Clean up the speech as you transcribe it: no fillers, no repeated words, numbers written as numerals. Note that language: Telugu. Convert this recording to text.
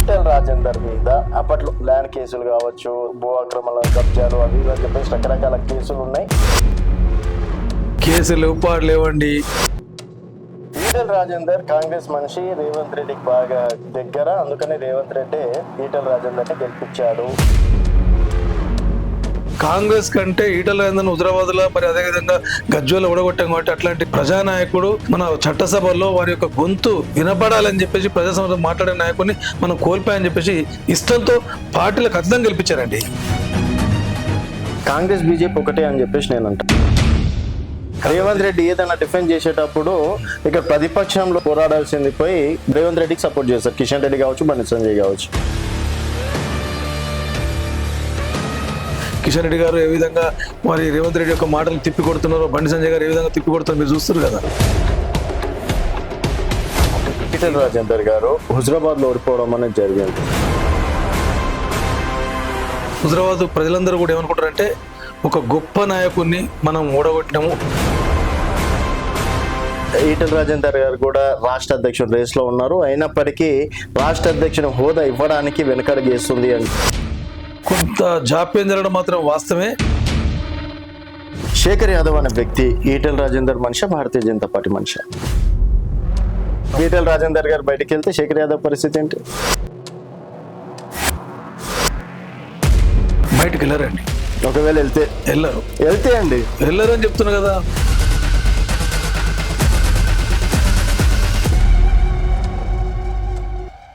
ఈటెల రాజేందర్ మీద అప్పట్లో ల్యాండ్ కేసులు కావచ్చు, భూ ఆక్రమణ కబ్జాలు అవి ఇవి అని చెప్పేసి రకరకాల కేసులు ఉన్నాయి. కేసులు లేవండి. ఈటెల రాజేందర్ కాంగ్రెస్ మనిషి, రేవంత్ రెడ్డికి బాగా దగ్గర, అందుకని రేవంత్ రెడ్డి ఈటెల రాజేందర్ని గెలిపించాడు. కాంగ్రెస్ కంటే ఈటెల రాజేందర్ హుజరాబాద్ లో మరి అదేవిధంగా గజ్వేల్ ఓడగొట్టాం కాబట్టి అట్లాంటి ప్రజానాయకుడు మన చట్టసభలో వారి యొక్క గొంతు వినపడాలని చెప్పేసి ప్రజాసభలో మాట్లాడే నాయకుడిని మనం కోల్పోయాలని చెప్పేసి ఇష్టంతో పార్టీలకు ఖచ్చితంగా గెలిపించారండి. కాంగ్రెస్ బీజేపీ ఒకటే అని చెప్పేసి నేను అంటా. రేవంత్ రెడ్డి ఏదైనా డిఫెండ్ చేసేటప్పుడు ఇక్కడ ప్రతిపక్షంలో పోరాడాల్సింది పోయి రేవంత్ రెడ్డికి సపోర్ట్ చేస్తారు. కిషన్ రెడ్డి కావచ్చు, బండి సంజయ్ కావచ్చు. కిషన్ రెడ్డి గారు ఏ విధంగా మరి రేవంత్ రెడ్డి యొక్క మాటలు తిప్పి కొడుతున్నారో, బండి సంజయ్ గారు ఏ విధంగా తిప్పి కొడుతున్నారో మీరు చూస్తారు కదా. ఈటెల రాజేందర్ గారు హుజరాబాద్ లో ఓడిపోవడం అనేది జరిగింది. హుజరాబాద్ ప్రజలందరూ కూడా ఏమనుకుంటారంటే ఒక గొప్ప నాయకుడిని మనం ఓడగొట్టినాము. ఈటెల రాజేందర్ గారు కూడా రాష్ట్ర అధ్యక్షుడు రేస్ లో ఉన్నారు. అయినప్పటికీ రాష్ట్ర అధ్యక్షుని హోదా ఇవ్వడానికి వెనుకడుగేస్తుంది అని కొంత జాప్యం జరగడం మాత్రం వాస్తవమే. శేఖర్ యాదవ్ అనే వ్యక్తి ఈటెల రాజేందర్ మనిషి, భారతీయ జనతా పార్టీ మనిషి. ఈటెల రాజేందర్ గారు బయటికి వెళ్తే శేఖర్ యాదవ్ పరిస్థితి ఏంటి? బయటకు వెళ్ళారండి. ఒకవేళ వెళ్తే వెళ్ళరు అండి వెళ్ళరు అని చెప్తున్నా కదా.